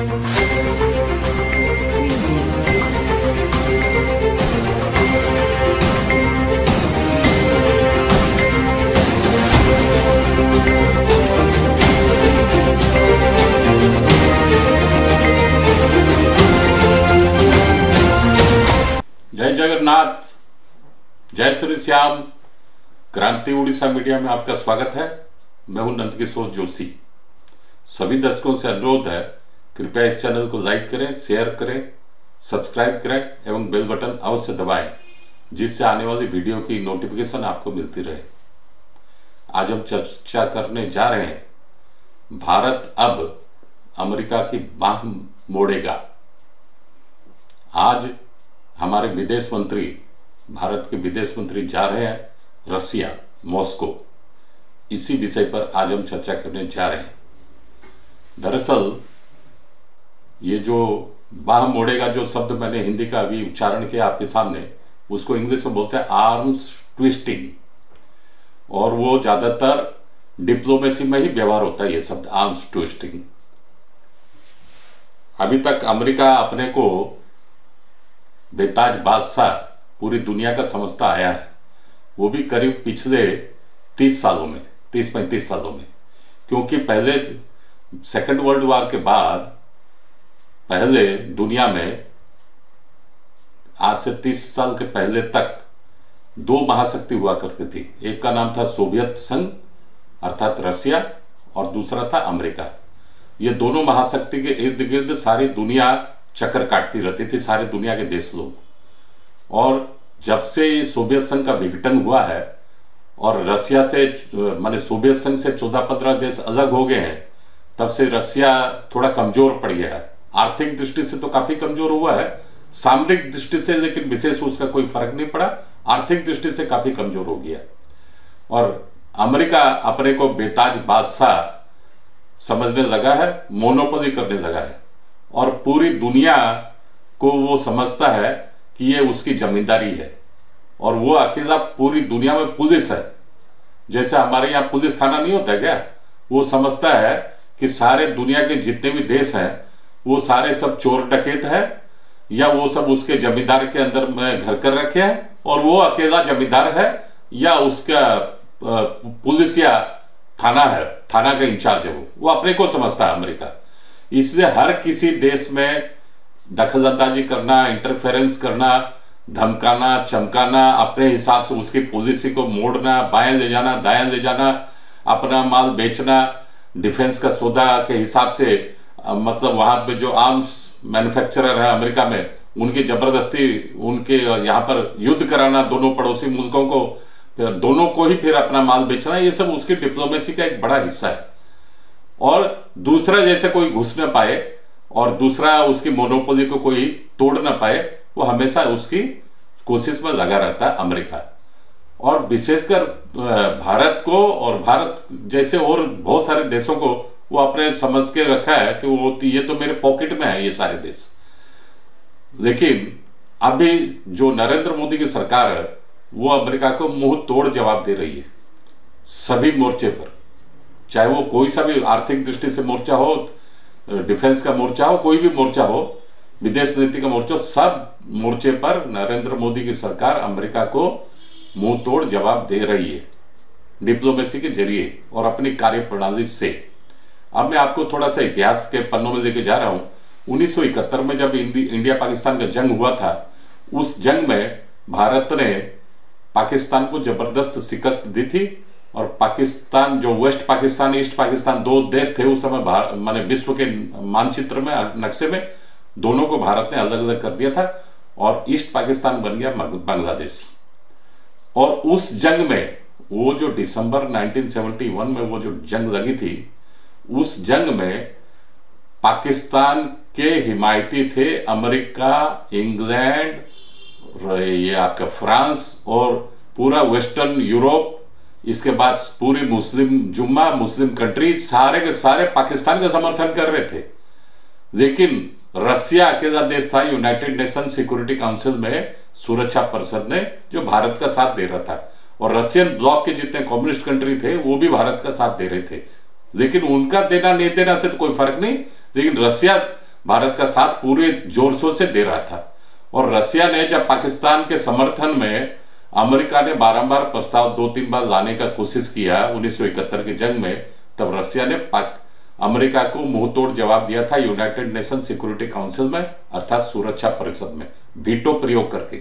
जय जगन्नाथ, जय श्री श्याम। क्रांति उड़ीसा मीडिया में आपका स्वागत है। मैं हूं नंदकिशोर जोशी। सभी दर्शकों से अनुरोध है, कृपया इस चैनल को लाइक करें, शेयर करें, सब्सक्राइब करें एवं बेल बटन अवश्य दबाएं, जिससे आने वाली वीडियो की नोटिफिकेशन आपको मिलती रहे। आज हम चर्चा करने जा रहे हैं, भारत अब अमेरिका की बाह मोड़ेगा। आज हमारे विदेश मंत्री, भारत के विदेश मंत्री जा रहे हैं रसिया, मॉस्को। इसी विषय पर आज हम चर्चा करने जा रहे हैं। दरअसल ये जो बाह मोड़ेगा, जो शब्द मैंने हिंदी का अभी उच्चारण किया आपके सामने, उसको इंग्लिश में बोलते हैं आर्म्स ट्विस्टिंग, और वो ज्यादातर डिप्लोमेसी में ही व्यवहार होता है ये शब्द आर्म्स ट्विस्टिंग। अभी तक अमेरिका अपने को बेताज बादशाह पूरी दुनिया का समझता आया है, वो भी करीब पिछले 30 सालों में, 30-35 सालों में। क्योंकि पहले सेकेंड वर्ल्ड वॉर के बाद पहले दुनिया में, आज से 30 साल के पहले तक, दो महाशक्ति हुआ करती थी। एक का नाम था सोवियत संघ अर्थात रसिया, और दूसरा था अमेरिका। ये दोनों महाशक्ति के इर्द गिर्द सारी दुनिया चक्कर काटती रहती थी, सारे दुनिया के देश लोग। और जब से सोवियत संघ का विघटन हुआ है और रसिया से, माने सोवियत संघ से 14-15 देश अलग हो गए हैं, तब से रसिया थोड़ा कमजोर पड़ गया है। आर्थिक दृष्टि से तो काफी कमजोर हुआ है, सामरिक दृष्टि से लेकिन विशेष उसका कोई फर्क नहीं पड़ा। आर्थिक दृष्टि से काफी कमजोर हो गया। और अमेरिका अपने को बेताज बादशाह समझने लगा है, मोनोपोली करने लगा है, और पूरी दुनिया को वो समझता है कि ये उसकी जमींदारी है, और वो अकेला पूरी दुनिया में पुलिस है। जैसे हमारे यहाँ पुलिस थाना नहीं होता क्या, वो समझता है कि सारे दुनिया के जितने भी देश हैं वो सारे सब चोर डकैत है, या वो सब उसके जमींदार के अंदर में घर कर रखे हैं, और वो अकेला जमींदार है, या उसका पुलिस या थाना है, थाना का इंचार्ज है। वो अपने को समझता है अमेरिका। इसलिए हर किसी देश में दखलंदाजी करना, इंटरफेरेंस करना, धमकाना, चमकाना, अपने हिसाब से उसकी पॉलिसी को मोड़ना, बाएं ले जाना, दाएं ले जाना, अपना माल बेचना, डिफेंस का सौदा के हिसाब से, मतलब वहां पे जो आर्म्स मैन्युफैक्चरर है अमेरिका में, उनकी जबरदस्ती उनके यहाँ पर युद्ध कराना, दोनों पड़ोसी मुल्कों को, दोनों को ही फिर अपना माल बेचना, ये सब उसकी डिप्लोमेसी का एक बड़ा हिस्सा है। और दूसरा जैसे कोई घुस न पाए और दूसरा उसकी मोनोपोली को कोई तोड़ न पाए, वो हमेशा उसकी कोशिश में लगा रहता है अमेरिका। और विशेषकर भारत को, और भारत जैसे और बहुत सारे देशों को वो अपने समझ के रखा है कि वो ये तो मेरे पॉकेट में है ये सारे देश। लेकिन अभी जो नरेंद्र मोदी की सरकार है, वो अमेरिका को मुंह तोड़ जवाब दे रही है सभी मोर्चे पर, चाहे वो कोई सा भी आर्थिक दृष्टि से मोर्चा हो, डिफेंस का मोर्चा हो, कोई भी मोर्चा हो, विदेश नीति का मोर्चा, सब मोर्चे पर नरेंद्र मोदी की सरकार अमेरिका को मुंह तोड़ जवाब दे रही है, डिप्लोमेसी के जरिए और अपनी कार्यप्रणाली से। अब मैं आपको थोड़ा सा इतिहास के पन्नों में लेके जा रहा हूं। 1971 में जब इंडिया पाकिस्तान का जंग हुआ था, उस जंग में भारत ने पाकिस्तान को जबरदस्त शिकस्त दी थी, और पाकिस्तान, जो वेस्ट पाकिस्तान, ईस्ट पाकिस्तान, दो देश थे उस समय, माने विश्व के मानचित्र में, नक्शे में, दोनों को भारत ने अलग अलग कर दिया था, और ईस्ट पाकिस्तान बन गया बांग्लादेश। और उस जंग में, वो जो दिसंबर 1971 में वो जो जंग लगी थी, उस जंग में पाकिस्तान के हिमायती थे अमेरिका, इंग्लैंड, ये आपका फ्रांस और पूरा वेस्टर्न यूरोप, इसके बाद पूरी मुस्लिम कंट्री, सारे के सारे पाकिस्तान का समर्थन कर रहे थे। लेकिन रसिया अकेला देश था यूनाइटेड नेशन सिक्योरिटी काउंसिल में, सुरक्षा परिषद ने, जो भारत का साथ दे रहा था। और रशियन ब्लॉक के जितने कम्युनिस्ट कंट्री थे वो भी भारत का साथ दे रहे थे। लेकिन उनका देना नहीं देना से तो कोई फर्क नहीं, लेकिन रसिया भारत का साथ पूरे जोर शोर से दे रहा था। और रसिया ने जब पाकिस्तान के समर्थन में, अमेरिका ने बारंबार प्रस्ताव 2-3 बार लाने का कोशिश किया 1971 की जंग में, तब रसिया ने अमेरिका को मुंह तोड़ जवाब दिया था यूनाइटेड नेशन सिक्योरिटी काउंसिल में, अर्थात सुरक्षा परिषद में, वीटो प्रयोग करके।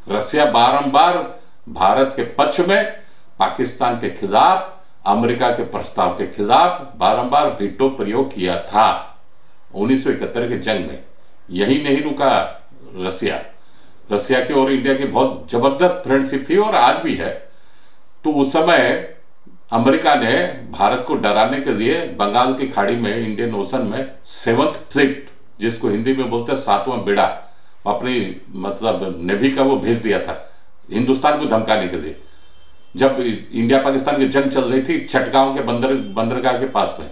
रसिया बारंबार भारत के पक्ष में, पाकिस्तान के खिलाफ, अमेरिका के प्रस्ताव के खिलाफ बारंबार वीटो प्रयोग किया था 1971 के जंग में। यही नहीं रुका रसिया की और इंडिया की बहुत जबरदस्त फ्रेंडशिप थी और आज भी है। तो उस समय अमेरिका ने भारत को डराने के लिए बंगाल की खाड़ी में, इंडियन ओशन में 7th फ्लीट, जिसको हिंदी में बोलते हैं 7वां बेड़ा, अपनी मतलब नेवी का वो भेज दिया था हिंदुस्तान को धमकाने के लिए। जब इंडिया पाकिस्तान की जंग चल रही थी चटगांव के बंदरगाह के पास में,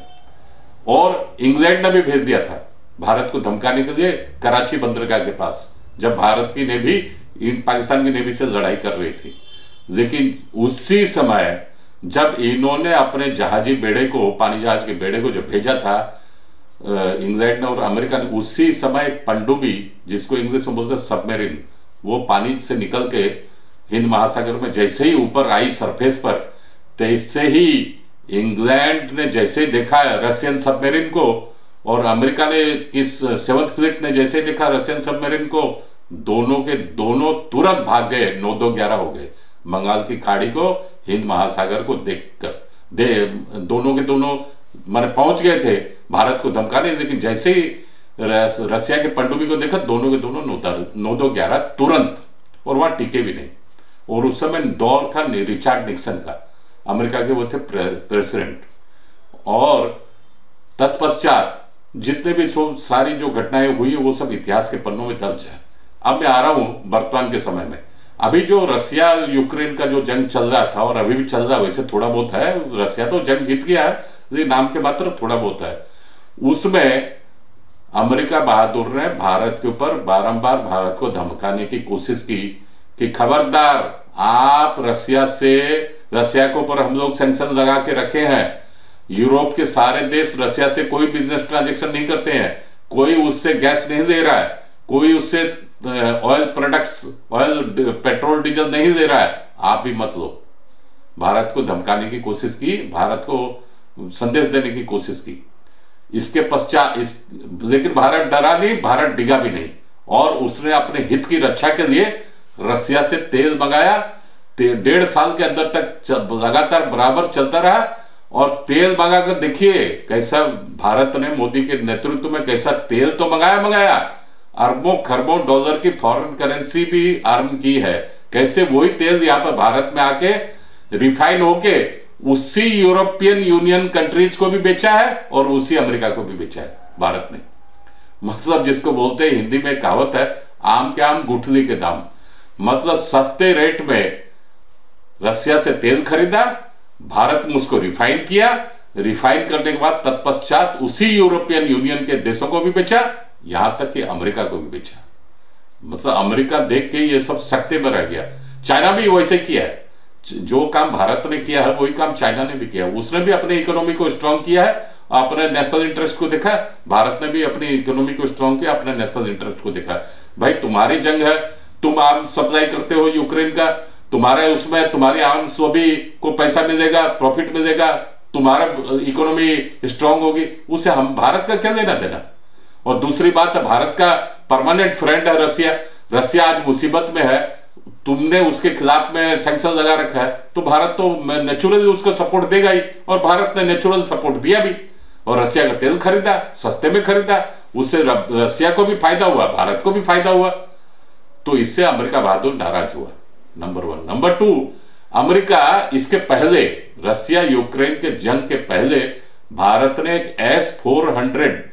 और इंग्लैंड ने भी भेज दिया था भारत को धमकाने के लिए कराची बंदरगाह के पास, जब भारत की नेवी पाकिस्तान की नेवी से लड़ाई कर रही थी। लेकिन उसी समय जब इन्होंने अपने जहाजी बेड़े को, पानी जहाज के बेड़े को जब भेजा था इंग्लैंड ने और अमेरिका ने, उसी समय पनडुब्बी, जिसको इंग्लिश में बोलते हैं सबमरीन, वो पानी से निकल के हिंद महासागर में जैसे ही ऊपर आई सरफेस पर, तैसे ही इंग्लैंड ने जैसे ही देखा रशियन सबमरीन को, और अमेरिका ने किस 7th फ्लीट ने जैसे देखा रशियन सबमरीन को, दोनों के दोनों तुरंत भाग गए, 9-2-11 हो गए। बंगाल की खाड़ी को, हिंद महासागर को देखकर दोनों के दोनों माने पहुंच गए थे भारत को धमकाने, लेकिन जैसे ही रसिया के पनडुब्बी को देखा, दोनों के दोनों 9-2-11 तुरंत, और वहां टिके भी नहीं। और उस समय दौर था रिचर्ड निक्सन का, अमेरिका के वो थे प्रेसिडेंट। और तत्पश्चात जितने भी सारी जो घटनाएं हुई है वो सब इतिहास के पन्नों में दर्ज है। अब मैं आ रहा हूं वर्तमान के समय में। अभी जो रसिया यूक्रेन का जो जंग चल रहा था और अभी भी चल रहा है, वैसे थोड़ा बहुत है, रसिया तो जंग जीत गया है लेकिन नाम के मात्र थोड़ा बहुत है। उसमें अमेरिका बहादुर ने भारत के ऊपर बारंबार भारत को धमकाने की कोशिश की कि खबरदार, आप रसिया के ऊपर हम लोग सैंक्शन लगा के रखे हैं, यूरोप के सारे देश रसिया से कोई बिजनेस ट्रांजैक्शन नहीं करते हैं, कोई उससे गैस नहीं दे रहा है, कोई उससे oil products, oil petrol diesel नहीं दे रहा है, आप भी मत लो। भारत को धमकाने की कोशिश की, भारत को संदेश देने की कोशिश की। इसके पश्चात लेकिन भारत डरा नहीं, भारत डिगा भी नहीं, और उसने अपने हित की रक्षा के लिए रसिया से तेल मंगाया। 1.5 साल के अंदर तक लगातार बराबर चलता रहा, और तेल मंगाकर देखिए कैसा भारत ने मोदी के नेतृत्व में कैसा तेल तो मंगाया, अरबों खरबों डॉलर की फॉरेन करेंसी भी अर्न की है। कैसे वही तेल यहां पर भारत में आके रिफाइन होके उसी यूरोपियन यूनियन कंट्रीज को भी बेचा है और उसी अमेरिका को भी बेचा है भारत ने। मतलब जिसको बोलते हैं हिंदी में कहावत है, आम के आम गुठली के दाम। मतलब सस्ते रेट में रसिया से तेल खरीदा, भारत में उसको रिफाइन किया, रिफाइन करने के बाद तत्पश्चात उसी यूरोपियन यूनियन के देशों को भी बेचा, यहां तक कि अमेरिका को भी बेचा। मतलब अमेरिका देख के ये सब सकते में रह गया। चाइना भी वैसे किया है, जो काम भारत ने किया है वही काम चाइना ने भी किया है। उसने भी अपने इकोनॉमी को स्ट्रांग किया है, अपने नेशनल इंटरेस्ट को देखा। भारत ने भी अपनी इकोनॉमी को स्ट्रांग किया, अपने नेशनल इंटरेस्ट को देखा। भाई तुम्हारी जंग है, तुम आर्म्स सप्लाई करते हो यूक्रेन का, तुम्हारे उसमें तुम्हारी आर्म्स भी को पैसा मिलेगा, प्रॉफिट मिलेगा, तुम्हारा इकोनॉमी स्ट्रांग होगी, उसे हम भारत का क्या लेना देना। और दूसरी बात है, भारत का परमानेंट फ्रेंड है रसिया। रसिया आज मुसीबत में है, तुमने उसके खिलाफ में सैंक्शन लगा रखा है, तो भारत तो नेचुरली उसको सपोर्ट देगा ही, और भारत ने नेचुरल सपोर्ट दिया भी, और रसिया का तेल खरीदा, सस्ते में खरीदा, उससे रसिया को भी फायदा हुआ, भारत को भी फायदा हुआ। तो इससे अमेरिका बहादुर नाराज हुआ, नंबर 1। नंबर 2, अमेरिका इसके पहले, रसिया यूक्रेन के जंग के पहले, भारत ने एक S-400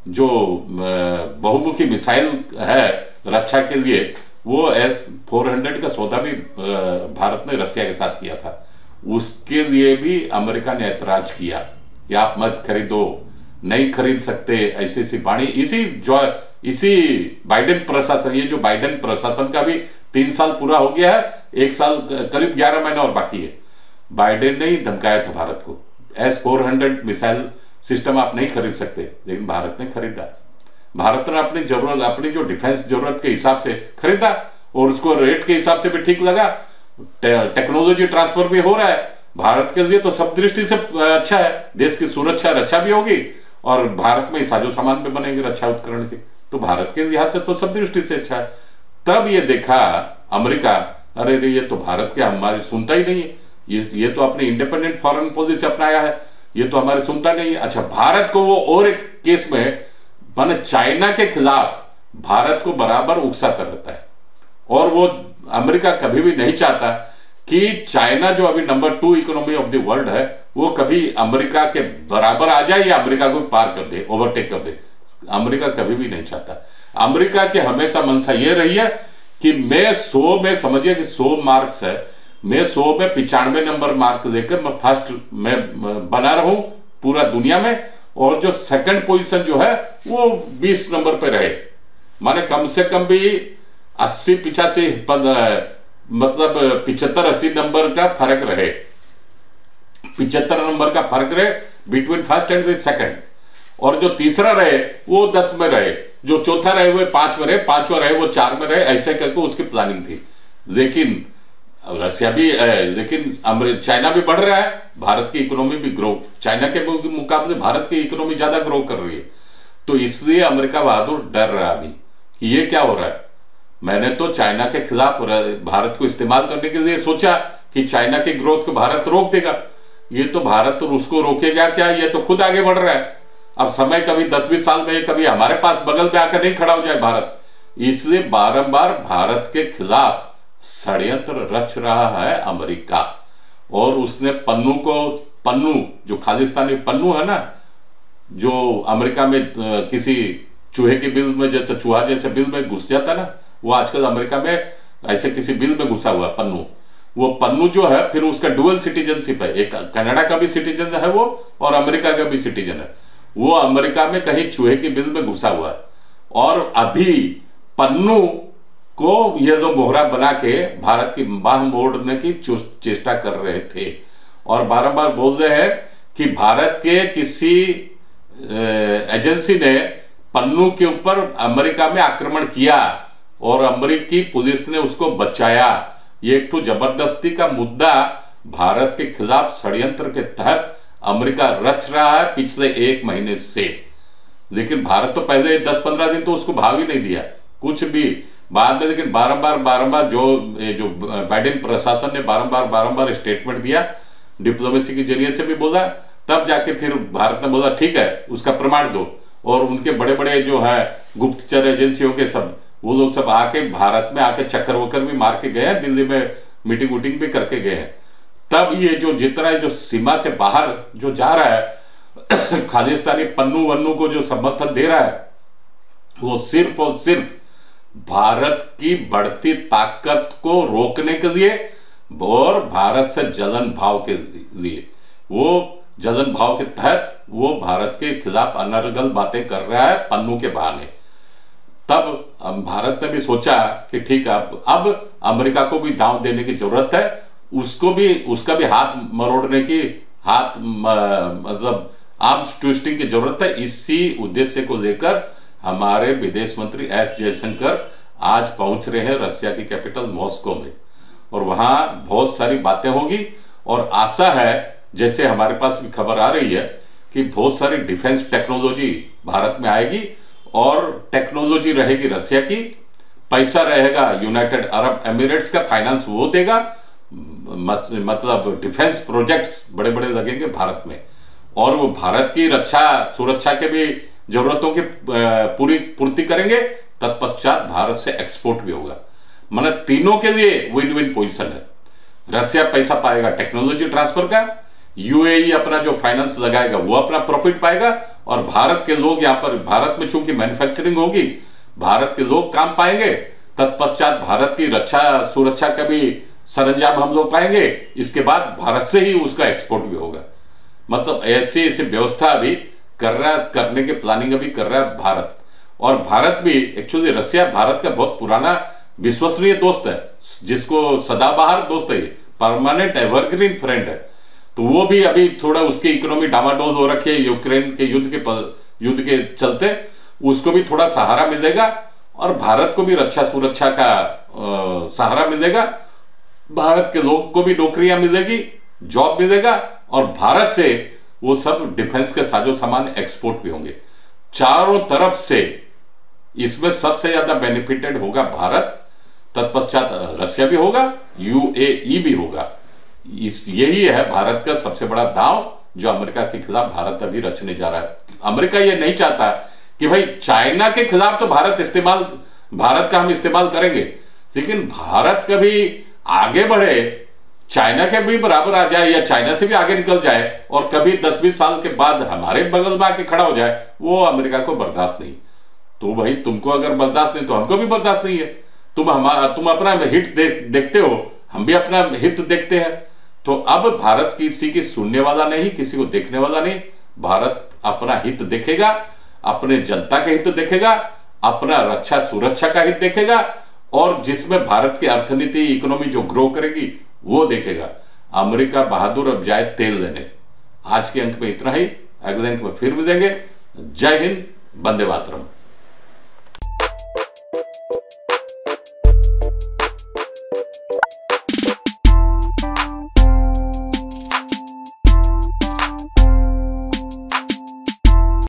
जो बहुमुखी मिसाइल है रक्षा के लिए, वो S-400 का सौदा भी भारत ने रसिया के साथ किया था। उसके लिए भी अमेरिका ने ऐतराज किया कि आप मत खरीदो, नहीं खरीद सकते, ऐसी वाणी। इसी बाइडेन प्रशासन, ये जो बाइडेन प्रशासन का भी 3 साल पूरा हो गया है, 1 साल करीब 11 महीना और बाकी है। बाइडेन ने ही धमकाया था भारत को, S-400 मिसाइल सिस्टम आप नहीं खरीद सकते, लेकिन भारत ने खरीदा। भारत ने अपनी जरूरत, अपनी जो डिफेंस जरूरत के हिसाब से खरीदा और उसको रेट के हिसाब से भी ठीक लगा। टेक्नोलॉजी ट्रांसफर भी हो रहा है। भारत के लिए तो सब दृष्टि से अच्छा है, देश की सुरक्षा रक्षा भी होगी और भारत में साजो सामान भी बनेंगे रक्षा उपकरण के, तो भारत के लिहाज से तो सब दृष्टि से अच्छा है। तब ये देखा अमेरिका, अरे रे ये तो भारत के हमारी सुनता ही नहीं है, ये तो अपनी इंडिपेंडेंट फॉरेन पॉलिसी अपनाया है, ये तो हमारे सुनता नहीं है। अच्छा, भारत को वो और एक केस में माने चाइना के खिलाफ भारत को बराबर उकसाता रहता है और वो अमेरिका कभी भी नहीं चाहता कि चाइना जो अभी number 2 economy of the world है वो कभी अमेरिका के बराबर आ जाए या अमेरिका को पार कर दे, ओवरटेक कर दे। अमेरिका कभी भी नहीं चाहता। अमेरिका की हमेशा मंशा ये रही है कि मैं 100 में, समझिए कि 100 मार्क्स है, मैं 100 में 95 नंबर मार्क लेकर मैं फर्स्ट में बना रहूं पूरा दुनिया में, और जो सेकंड पोजीशन जो है वो 20 नंबर पे रहे। माने कम से कम भी 80-85 मतलब 75-80 नंबर का फर्क रहे, 75 नंबर का फर्क रहे बिटवीन फर्स्ट एंड सेकंड, और जो तीसरा रहे वो 10 में रहे, जो चौथा रहे वो 5 में रहे, 5वां रहे वो 4 में रहे, ऐसे करके उसकी प्लानिंग थी। लेकिन रशिया भी, लेकिन चाइना भी बढ़ रहा है, भारत की इकोनॉमी भी ग्रो, चाइना के मुकाबले भारत की इकोनॉमी ज्यादा ग्रो कर रही है। तो इसलिए अमेरिका बहादुर डर रहा है अभी कि ये क्या हो रहा है। मैंने तो चाइना के खिलाफ भारत को इस्तेमाल करने के लिए सोचा कि चाइना की ग्रोथ को भारत रोक देगा, ये तो भारत तो उसको रोकेगा क्या, ये तो खुद आगे बढ़ रहा है। अब समय कभी 10-20 साल में कभी हमारे पास बगल पे आकर नहीं खड़ा हो जाए भारत, इसलिए बारंबार भारत के खिलाफ षड्यंत्र रच रहा है अमेरिका। और उसने पन्नू जो खालिस्तानी पन्नू है ना, जो अमेरिका में किसी चूहे के बिल में, जैसे चूहा जैसे बिल में घुस जाता ना, वो आजकल अमेरिका में ऐसे किसी बिल में घुसा हुआ पन्नू। वो पन्नू जो है फिर उसका डुअल सिटीजनशिप है, एक कनाडा का भी सिटीजन है वो और अमेरिका का भी सिटीजन है। वो अमेरिका में कहीं चूहे के बिल में घुसा हुआ है और अभी पन्नू को ये जो मोहरा बना के भारत की बाह मोड़ने की चेष्टा कर रहे थे और बारंबार बोल रहे हैं कि भारत के किसी एजेंसी ने पन्नू के ऊपर अमेरिका में आक्रमण किया और अमेरिकी पुलिस ने उसको बचाया। ये एक तो जबरदस्ती का मुद्दा भारत के खिलाफ षड्यंत्र के तहत अमेरिका रच रहा है पिछले 1 महीने से। लेकिन भारत तो पहले 10-15 दिन तो उसको भाव ही नहीं दिया कुछ भी बाद में, लेकिन बारंबार जो बाइडेन प्रशासन ने बारंबार स्टेटमेंट दिया, डिप्लोमेसी के जरिए से भी बोला, तब जाके फिर भारत ने बोला ठीक है उसका प्रमाण दो। और उनके बड़े बड़े जो है गुप्तचर एजेंसियों के सब वो लोग सब आके भारत में आके चक्कर वक्कर भी मार के गए हैं, दिल्ली में मीटिंग वूटिंग भी करके गए हैं। तब ये जो जितना जो सीमा से बाहर जो जा रहा है खालिस्तानी पन्नू वन्नू को जो समर्थन दे रहा है वो सिर्फ और सिर्फ भारत की बढ़ती ताकत को रोकने के लिए और भारत से जलन भाव के लिए, वो जलन भाव के तहत वो भारत के खिलाफ अनर्गल बातें कर रहा है पन्नू के बहाने। तब भारत ने भी सोचा कि ठीक है अब अमेरिका को भी दांव देने की जरूरत है, उसका भी हाथ मरोड़ने की मतलब आर्म्स ट्विस्टिंग की जरूरत है। इसी उद्देश्य को लेकर हमारे विदेश मंत्री एस जयशंकर आज पहुंच रहे हैं रशिया की कैपिटल मॉस्को में और वहां बहुत सारी बातें होगी और आशा है, जैसे हमारे पास भी खबर आ रही है कि बहुत सारी डिफेंस टेक्नोलॉजी भारत में आएगी और टेक्नोलॉजी रहेगी रशिया की, पैसा रहेगा यूनाइटेड अरब एमिरेट्स का, फाइनेंस वो देगा, मतलब डिफेंस प्रोजेक्ट्स बड़े बड़े लगेंगे भारत में और वो भारत की रक्षा सुरक्षा के भी जरूरतों की पूरी पूर्ति करेंगे। तत्पश्चात भारत से एक्सपोर्ट भी होगा। मतलब तीनों के लिए विन विन पोजीशन है। रशिया पैसा पाएगा टेक्नोलॉजी ट्रांसफर का, यूएई अपना जो फाइनेंस लगाएगा वो अपना प्रॉफिट पाएगा और भारत के लोग यहाँ पर, भारत में चूंकि मैन्युफैक्चरिंग होगी, भारत के लोग काम पाएंगे। तत्पश्चात भारत की रक्षा सुरक्षा का भी सरंजाम हम लोग पाएंगे। इसके बाद भारत से ही उसका एक्सपोर्ट भी होगा। मतलब ऐसी व्यवस्था अभी करने के प्लानिंग अभी कर रहा है भारत। और भारत भी एक्चुअली रशिया भारत का बहुत पुराना विश्वसनीय दोस्त है, जिसको सदाबहार दोस्त है, परमानेंट एवरग्रीन फ्रेंड है। तो वो भी अभी थोड़ा उसकी इकोनॉमी डामाडोल हो रखी है यूक्रेन के युद्ध के चलते, उसको भी थोड़ा सहारा मिलेगा और भारत को भी रक्षा सुरक्षा का सहारा मिलेगा। भारत के लोग को भी नौकरियां मिलेगी, जॉब मिलेगा और भारत से वो सब डिफेंस के साजो सामान एक्सपोर्ट भी होंगे। चारों तरफ से इसमें सबसे ज्यादा बेनिफिटेड होगा भारत, तत्पश्चात रशिया भी होगा, यूएई भी होगा। यही है भारत का सबसे बड़ा दांव जो अमेरिका के खिलाफ भारत अभी रचने जा रहा है। अमेरिका ये नहीं चाहता कि भाई चाइना के खिलाफ तो भारत का हम इस्तेमाल करेंगे, लेकिन भारत कभी आगे बढ़े, चाइना के भी बराबर आ जाए या चाइना से भी आगे निकल जाए और कभी 10-20 साल के बाद हमारे बगल में आके खड़ा हो जाए, वो अमेरिका को बर्दाश्त नहीं। तो भाई तुमको अगर बर्दाश्त नहीं तो हमको भी बर्दाश्त नहीं है। तुम अपना हित देखते हो, हम भी अपना हित देखते हैं। तो अब भारत किसी की सुनने वाला नहीं, किसी को देखने वाला नहीं। भारत अपना हित देखेगा, अपने जनता का हित देखेगा, अपना रक्षा सुरक्षा का हित देखेगा और जिसमें भारत की अर्थनीति इकोनॉमी जो ग्रो करेगी वो देखेगा। अमेरिका बहादुर अब जाए तेल लेने। आज के अंक में इतना ही, अगले अंक में फिर मिलेंगे। जय हिंद, वंदे मातरम।